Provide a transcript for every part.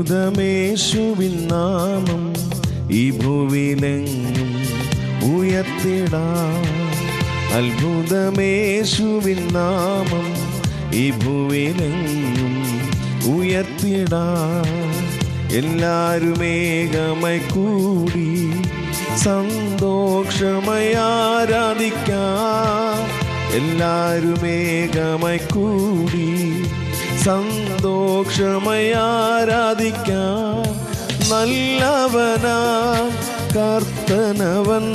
അത്ഭുതമേശുവിൻ നാമം ഈ ഭൂവിലെങ്ങും ഉയർത്തിടാം. അത്ഭുതമേശുവിൻ നാമം ഈ ഭൂവിലെങ്ങും ഉയർത്തിടാം. എല്ലാരും ഏകമായി കൂടി സന്തോഷമായി ആരാധിക്കാം. എല്ലാരും ഏകമായി കൂടി സന്തോഷമായി ആരാധിക്കാം. നല്ലവനാ കർത്തനവൻ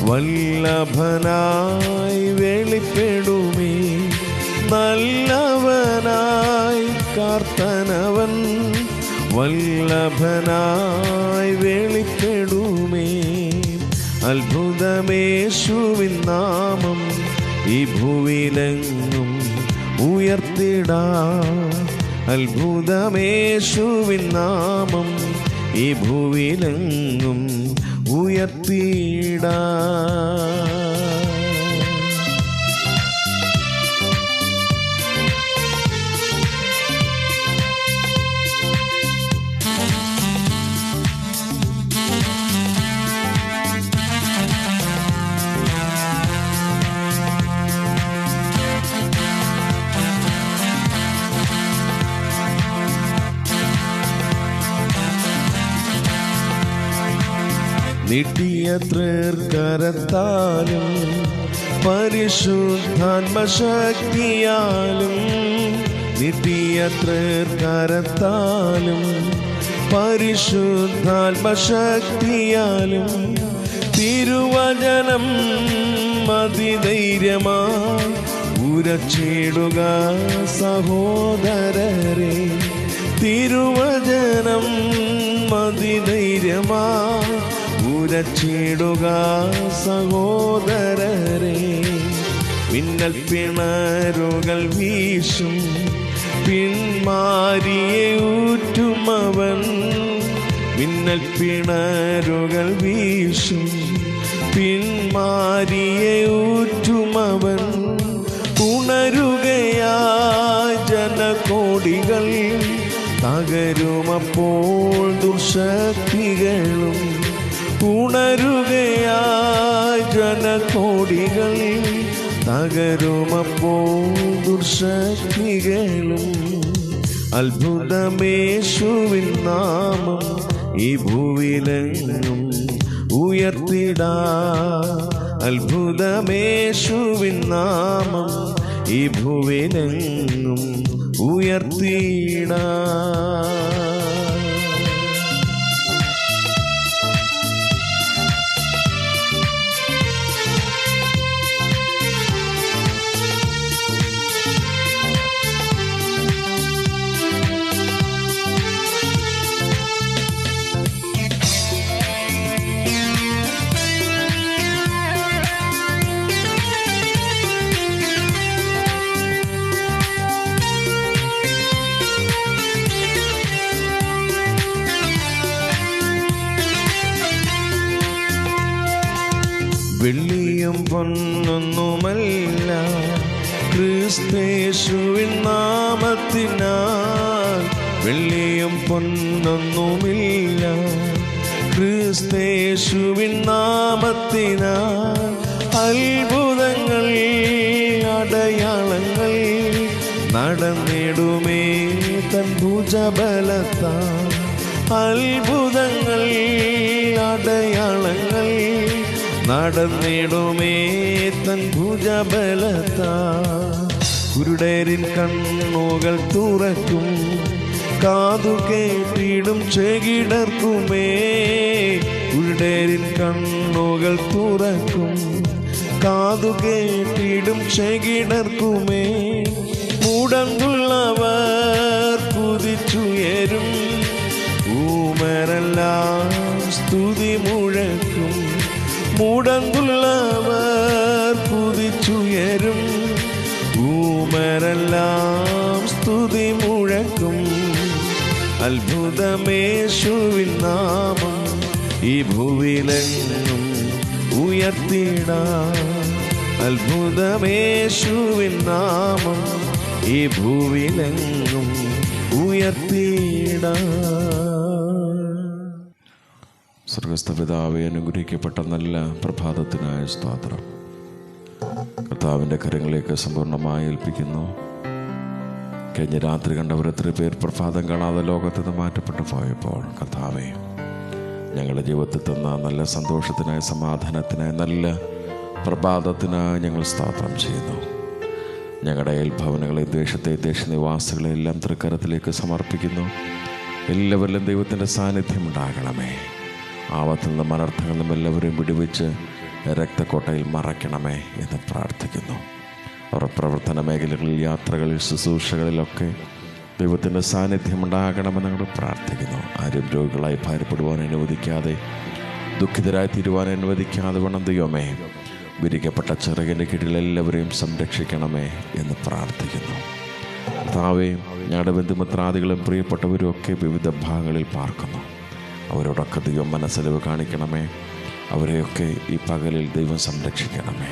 വല്ലഭനായി വെളിപ്പെടുമേ. നല്ലവനായി കർത്തനവൻ വല്ലഭനായി വെളിപ്പെടുമേ. അത്ഭുതമേശുവിൻ നാമം ഈ ഭൂവിലെങ്ങും ഉയർത്തിടാം. അത്ഭുതമേശുവിൻ നാമം ഈ ഭൂവിലെങ്ങും ഉയർത്തിടാം. നീട്ടിയ തൃക്കരത്താലും പരിശുദ്ധാത്മശക്തിയാലും നീട്ടിയ തൃക്കരത്താലും പരിശുദ്ധാത്മശക്തിയാലും തിരുവചനം അതിധൈര്യമായി ഉരച്ചിടുക സഹോദരരെ. തിരുവചനം അതിധൈര്യമായി ഉരച്ചിടുക സഹോദരരെ. മിന്നൽ പിണരുകൾ വീശും പിന്മാരിയെ ഊറ്റുമവൻ. മിന്നൽ പിണരുകൾ വീശും പിന്മാരിയെ ഊറ്റുമവൻ. ഉണരുകയായി ജനകോടികൾ തകരുമപ്പോൾ ദുർശക്തികളും. ഉണരുകയായി ജനകോടികൾ തകരുമപ്പോൾ ദുർശക്തികളും. അത്ഭുതമേശുവിൻ നാമം ഈ ഭൂവിലെങ്ങും ഉയർത്തിടാം. അത്ഭുതമേശുവിൻ നാമം ഈ ഭൂവിലെങ്ങും ഉയർത്തിടാം. വെള്ളിയും പൊന്നൊന്നുമല്ല ക്രിസ്തേശുവിൻ നാമത്തിനാൽ. വെള്ളിയും പൊന്നൊന്നുമില്ല ക്രിസ്തേശുവിൻ നാമത്തിനാൽ. അത്ഭുതങ്ങൾ അടയാളങ്ങൾ നടന്നിടുമേ തൻ ഭുജബലത്താൽ. അത്ഭുതങ്ങൾ അടയാളങ്ങൾ നടന്നിടുമേ തൻ ഭുജബലത്താൽ. കുരുടരിൻ കണ്ണുകൾ തുറക്കും കാതു കേട്ടിടും ചെകിടർക്കുമേ. കുരുടരിൻ കണ്ണുകൾ തുറക്കും കാതു കേട്ടിടും ചെകിടർക്കുമേ. മുടങ്ങുള്ളവർ കുതിച്ചുയരും ഊമരെല്ലാം സ്തുതി മുഴക്കും. മുടങ്ങുള്ളവർ കുതിച്ചുയരും, ഊമരെല്ലാം സ്തുതി മുഴക്കും. അത്ഭുതമേശുവിൻ നാമം ഈ ഭൂവിലെങ്ങും ഉയർത്തിടാം. അത്ഭുതമേശുവിൻ നാമം ഈ ഭൂവിലെങ്ങും ഉയർത്തിടാം. സ്വർഗസ്ഥ പിതാവേ, അനുഗ്രഹിക്കപ്പെട്ട നല്ല പ്രഭാതത്തിനായ സ്തോത്രം. കർത്താവിൻ്റെ കരങ്ങളിലേക്ക് സമ്പൂർണ്ണമായി ഏൽപ്പിക്കുന്നു. കഴിഞ്ഞ രാത്രി കണ്ടവർ എത്ര പേർ പ്രഭാതം കാണാതെ ലോകത്ത് നിന്ന് മാറ്റപ്പെട്ടു പോയപ്പോൾ കർത്താവേ, ഞങ്ങളുടെ ജീവിതത്തിൽ തന്ന നല്ല സന്തോഷത്തിനായി, സമാധാനത്തിനായി, നല്ല പ്രഭാതത്തിനായി ഞങ്ങൾ സ്തോത്രം ചെയ്യുന്നു. ഞങ്ങളുടെ അയൽഭവനങ്ങളെ, ദേശത്തെ, ദേശനിവാസികളെ എല്ലാം തൃക്കരത്തിലേക്ക് സമർപ്പിക്കുന്നു. എല്ലാവരിലും ദൈവത്തിൻ്റെ സാന്നിധ്യം ഉണ്ടാകണമേ. ആപത്തിൽ നിന്നും അനർത്ഥങ്ങളിൽ നിന്നും എല്ലാവരെയും വിടുവിച്ച് രക്തക്കോട്ടയിൽ മറയ്ക്കണമേ എന്ന് പ്രാർത്ഥിക്കുന്നു. അവരുടെ പ്രവർത്തന മേഖലകളിൽ, യാത്രകളിൽ, ശുശ്രൂഷകളിലൊക്കെ ദൈവത്തിൻ്റെ സാന്നിധ്യം ഉണ്ടാകണമെന്ന് ഞങ്ങൾ പ്രാർത്ഥിക്കുന്നു. ആരും രോഗികളായി ഭാരപ്പെടുവാൻ അനുവദിക്കാതെ, ദുഃഖിതരായി തീരുവാൻ അനുവദിക്കാതെ വേണം ദൈവമേ, വിരിക്കപ്പെട്ട ചിറകിൻ്റെ കീഴിൽ എല്ലാവരെയും സംരക്ഷിക്കണമേ എന്ന് പ്രാർത്ഥിക്കുന്നു. കർത്താവേ, ഞങ്ങളുടെ ബന്ധുമിത്രാദികളും പ്രിയപ്പെട്ടവരും ഒക്കെ വിവിധ ഭാഗങ്ങളിൽ പാർക്കുന്നു. അവരോടൊക്കെ ദൈവം മനസ്സലിവ് കാണിക്കണമേ. അവരെയൊക്കെ ഈ പകലിൽ ദൈവം സംരക്ഷിക്കണമേ.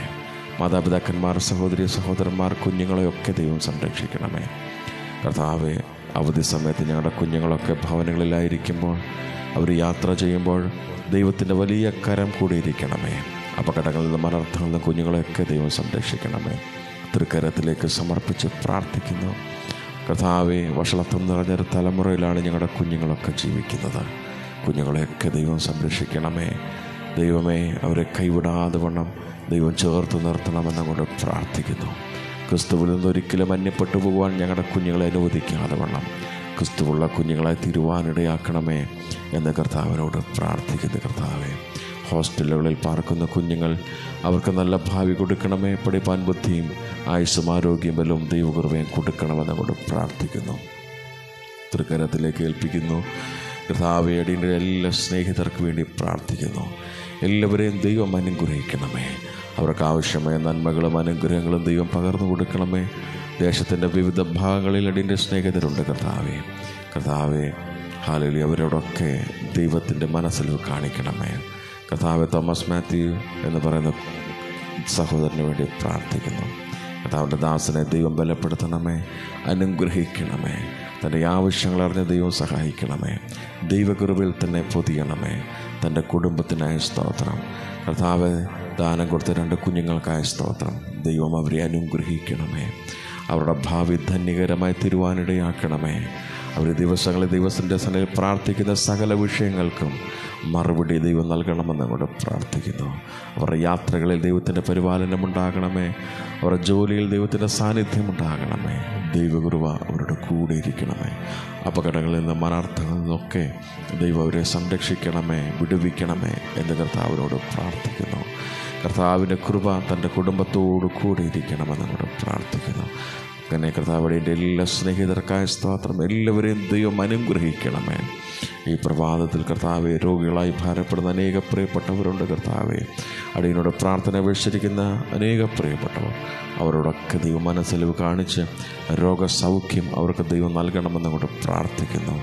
മാതാപിതാക്കന്മാർ, സഹോദരി സഹോദരന്മാർ, കുഞ്ഞുങ്ങളെയൊക്കെ ദൈവം സംരക്ഷിക്കണമേ. കർത്താവെ, അവധി സമയത്ത് ഞങ്ങളുടെ കുഞ്ഞുങ്ങളൊക്കെ ഭവനങ്ങളിലായിരിക്കുമ്പോൾ, അവർ യാത്ര ചെയ്യുമ്പോൾ ദൈവത്തിൻ്റെ വലിയ കരം കൂടിയിരിക്കണമേ. അപകടങ്ങളിൽ നിന്നും അനർത്ഥങ്ങളിൽ നിന്നും കുഞ്ഞുങ്ങളെയൊക്കെ ദൈവം സംരക്ഷിക്കണമേ. തൃക്കരത്തിലേക്ക് സമർപ്പിച്ച് പ്രാർത്ഥിക്കുന്നു. കർത്താവെ, വഷളത്വം നിറഞ്ഞൊരു തലമുറയിലാണ് ഞങ്ങളുടെ കുഞ്ഞുങ്ങളൊക്കെ ജീവിക്കുന്നത്. കുഞ്ഞുങ്ങളെയൊക്കെ ദൈവം സംരക്ഷിക്കണമേ. ദൈവമേ, അവരെ കൈവിടാതെ വണ്ണം ദൈവം ചേർത്ത് നിർത്തണമെന്നങ്ങോട്ട് പ്രാർത്ഥിക്കുന്നു. ക്രിസ്തുവിൽ നിന്നൊരിക്കലും അന്യപ്പെട്ടു പോകുവാൻ ഞങ്ങളുടെ കുഞ്ഞുങ്ങളെ അനുവദിക്കാതെ വണ്ണം ക്രിസ്തുവുള്ള കുഞ്ഞുങ്ങളെ തിരുവാനിടയാക്കണമേ എന്ന് കർത്താവിനോട് പ്രാർത്ഥിക്കുന്നു. കർത്താവെ, ഹോസ്റ്റലുകളിൽ പാർക്കുന്ന കുഞ്ഞുങ്ങൾ, അവർക്ക് നല്ല ഭാവി കൊടുക്കണമേ. പഠിപ്പാൻ ബുദ്ധിയും ആയുസ്സും ആരോഗ്യം ബലവും ദൈവകൃപയും കൊടുക്കണമെന്നങ്ങോട്ട് പ്രാർത്ഥിക്കുന്നു. തൃക്കരത്തിലേക്ക് ഏൽപ്പിക്കുന്നു. കർത്താവെ, അടിയുടെ എല്ലാ സ്നേഹിതർക്ക് വേണ്ടി പ്രാർത്ഥിക്കുന്നു. എല്ലാവരെയും ദൈവം അനുഗ്രഹിക്കണമേ. അവർക്ക് ആവശ്യമായ നന്മകളും അനുഗ്രഹങ്ങളും ദൈവം പകർന്നു കൊടുക്കണമേ. ദേശത്തിൻ്റെ വിവിധ ഭാഗങ്ങളിൽ അടിൻ്റെ സ്നേഹിതരുണ്ട്. കർത്താവെ, ഹല്ലേലൂയ, അവരോടൊക്കെ ദൈവത്തിൻ്റെ മനസ്സിൽ കാണിക്കണമേ. കർത്താവെ, തോമസ് മാത്യു എന്ന് പറയുന്ന സഹോദരന് വേണ്ടി പ്രാർത്ഥിക്കുന്നു. കർത്താവിൻ്റെ ദാസനെ ദൈവം ബലപ്പെടുത്തണമേ, അനുഗ്രഹിക്കണമേ. തൻ്റെ ആവശ്യങ്ങൾ അറിഞ്ഞ് ദൈവം സഹായിക്കണമേ. ദൈവകൃപയിൽ തന്നെ പൊതിയണമേ. തൻ്റെ കുടുംബത്തിനായ സ്തോത്രം. കർത്താവ്, ദാനം കൊടുത്ത 2 കുഞ്ഞുങ്ങൾക്കായ സ്തോത്രം. ദൈവം അവരെ അനുഗ്രഹിക്കണമേ. അവരുടെ ഭാവി ധന്യകരമായി തീരുവാനിടയാക്കണമേ. അവർ ദിവസങ്ങളിൽ ദൈവത്തിൻ്റെ സന്നിധിയിൽ പ്രാർത്ഥിക്കുന്ന സകല വിഷയങ്ങൾക്കും മറുപടി ദൈവം നൽകണമെന്ന് അങ്ങോട്ട് പ്രാർത്ഥിക്കുന്നു. അവരുടെ യാത്രകളിൽ ദൈവത്തിൻ്റെ പരിപാലനം ഉണ്ടാകണമേ. അവരുടെ ജോലിയിൽ ദൈവത്തിൻ്റെ സാന്നിധ്യം ഉണ്ടാകണമേ. ദൈവകൃപ അവരുടെ കൂടെ ഇരിക്കണമേ. അപകടങ്ങളിൽ നിന്നും അനർത്ഥങ്ങളിൽ നിന്നൊക്കെ ദൈവം അവരെ സംരക്ഷിക്കണമേ, വിടുവിക്കണമേ എന്ന് കർത്താവിനോട് പ്രാർത്ഥിക്കുന്നു. കർത്താവിൻ്റെ കൃപ തൻ്റെ കുടുംബത്തോട് കൂടെ ഇരിക്കണമെന്ന് അങ്ങോട്ട് പ്രാർത്ഥിക്കുന്നു. അങ്ങനെ കർത്താവിടെ എല്ലാ സ്നേഹിതർക്കായ സ്തോത്രം. എല്ലാവരെയും ദൈവം അനുഗ്രഹിക്കണമേ. ഈ പ്രഭാതത്തിൽ കർത്താവെ, രോഗികളായി ഭാരപ്പെടുന്ന അനേക പ്രിയപ്പെട്ടവരുണ്ട്. കർത്താവെ, അടിയനോട് പ്രാർത്ഥന അപേക്ഷിച്ചിരിക്കുന്ന അനേക പ്രിയപ്പെട്ടവർ, അവരോടൊക്കെ ദൈവം മനസ്സലിവ് കാണിച്ച് രോഗസൗഖ്യം അവർക്ക് ദൈവം നൽകണമെന്ന് അങ്ങോട്ട് പ്രാർത്ഥിക്കുന്നു.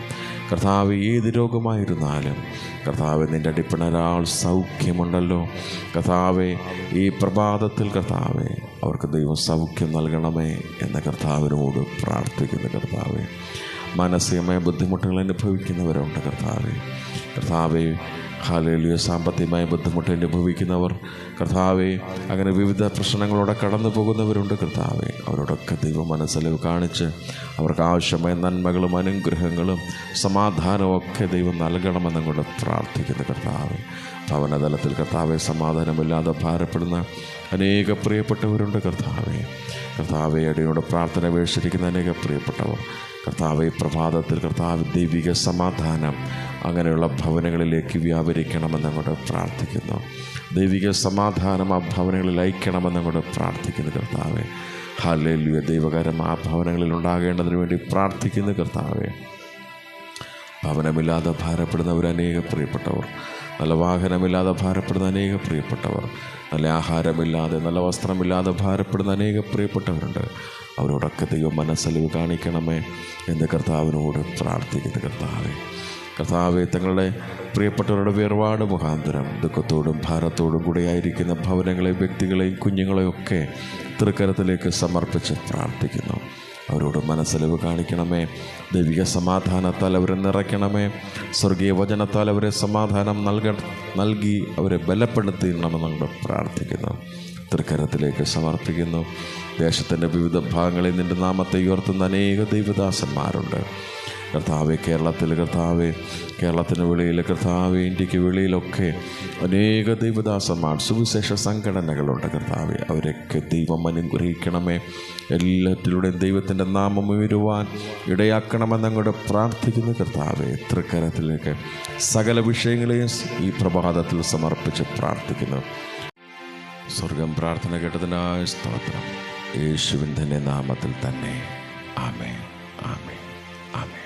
കർത്താവ്, ഏത് രോഗമായിരുന്നാലും കർത്താവ്, നിൻ്റെ അടിപ്പിണരാൾ സൗഖ്യമുണ്ടല്ലോ. കർത്താവെ, ഈ പ്രഭാതത്തിൽ കർത്താവെ, അവർക്ക് ദൈവം സൗഖ്യം നൽകണമേ എന്ന കർത്താവിനോട് പ്രാർത്ഥിക്കുന്നു. കർത്താവെ, മാനസികമായ ബുദ്ധിമുട്ടുകൾ അനുഭവിക്കുന്നവരുണ്ട്. കർത്താവെ, ഹല്ലേലൂയ, സാമ്പത്തികമായ ബുദ്ധിമുട്ട് അനുഭവിക്കുന്നവർ, കർത്താവെ, അങ്ങനെ വിവിധ പ്രശ്നങ്ങളോടെ കടന്നു പോകുന്നവരുണ്ട്. കർത്താവെ, അവരോടൊക്കെ ദൈവം മനസ്സലിവ് കാണിച്ച് അവർക്ക് ആവശ്യമായ നന്മകളും അനുഗ്രഹങ്ങളും സമാധാനവും ഒക്കെ ദൈവം നൽകണമെന്നങ്ങോട്ട് പ്രാർത്ഥിക്കുന്നു. കർത്താവെ, ഭവനതലത്തിൽ കർത്താവെ, സമാധാനമില്ലാതെ ഭാരപ്പെടുന്ന അനേക പ്രിയപ്പെട്ടവരുണ്ട്. കർത്താവെ, അടിയോട് പ്രാർത്ഥന അപേക്ഷിച്ചിരിക്കുന്ന അനേക പ്രിയപ്പെട്ടവർ, കർത്താവെ, പ്രഭാതത്തിൽ കർത്താവ് ദൈവിക സമാധാനം അങ്ങനെയുള്ള ഭവനങ്ങളിലേക്ക് വ്യാപരിക്കണമെന്നങ്ങോട്ട് പ്രാർത്ഥിക്കുന്നു. ദൈവിക സമാധാനം ആ ഭവനങ്ങളിൽ അയക്കണമെന്നങ്ങോട്ട് പ്രാർത്ഥിക്കുന്നു. കർത്താവെ, ഹല്ലേലൂയ, ദൈവകരം ആ ഭവനങ്ങളിൽ ഉണ്ടാകേണ്ടതിന് വേണ്ടി പ്രാർത്ഥിക്കുന്നു. കർത്താവെ, ഭവനമില്ലാതെ ഭാരപ്പെടുന്നവർ അനേക പ്രിയപ്പെട്ടവർ, നല്ല വാഹനമില്ലാതെ ഭാരപ്പെടുന്ന അനേക പ്രിയപ്പെട്ടവർ, നല്ല ആഹാരമില്ലാതെ നല്ല വസ്ത്രമില്ലാതെ ഭാരപ്പെടുന്ന അനേക പ്രിയപ്പെട്ടവരുണ്ട്. അവരോടൊക്കെ ദൈവം മനസ്സലിവ് കാണിക്കണമേ എന്ന് കർത്താവിനോട് പ്രാർത്ഥിക്കുന്നു. കർത്താവെ തങ്ങളുടെ പ്രിയപ്പെട്ടവരുടെ വേർപാട് മുഖാന്തരം ദുഃഖത്തോടും ഭാരത്തോടും കൂടെയായിരിക്കുന്ന ഭവനങ്ങളെയും വ്യക്തികളെയും കുഞ്ഞുങ്ങളെയും ഒക്കെ തൃക്കരത്തിലേക്ക് സമർപ്പിച്ച് പ്രാർത്ഥിക്കുന്നു. അവരോട് മനസ്സലിവ് കാണിക്കണമേ. ദൈവിക സമാധാനത്താൽ അവരെ നിറയ്ക്കണമേ. സ്വർഗീയ വചനത്താൽ അവരെ സമാധാനം നൽകി അവരെ ബലപ്പെടുത്തിണമെന്നുകൊണ്ട് പ്രാർത്ഥിക്കുന്നു. തൃക്കരത്തിലേക്ക് സമർപ്പിക്കുന്നു. ദേശത്തിൻ്റെ വിവിധ ഭാഗങ്ങളിൽ നിൻ്റെ നാമത്തെ ഉയർത്തുന്ന അനേക ദൈവദാസന്മാരുണ്ട് കർത്താവെ. കേരളത്തിന് വെളിയിൽ, കർത്താവെ ഇന്ത്യക്ക് വെളിയിലൊക്കെ അനേക ദൈവദാസന്മാർ, സുവിശേഷ സംഘടനകളുണ്ട് കർത്താവെ. അവരൊക്കെ ദൈവം അനുഗ്രഹിക്കണമേ. എല്ലാറ്റിലൂടെയും ദൈവത്തിൻ്റെ നാമം ഉയരുവാൻ ഇടയാക്കണമെന്നങ്ങോട്ട് പ്രാർത്ഥിക്കുന്നു കർത്താവെ. തൃക്കരത്തിലേക്ക് സകല വിഷയങ്ങളെയും ഈ പ്രഭാതത്തിൽ സമർപ്പിച്ച് പ്രാർത്ഥിക്കുന്നു. സ്വർഗം പ്രാർത്ഥന കേട്ടതിനായ സ്തോത്രം. യേശുവിൻ തന്നെ നാമത്തിൽ തന്നെ. ആമേൻ, ആമേൻ, ആമേൻ.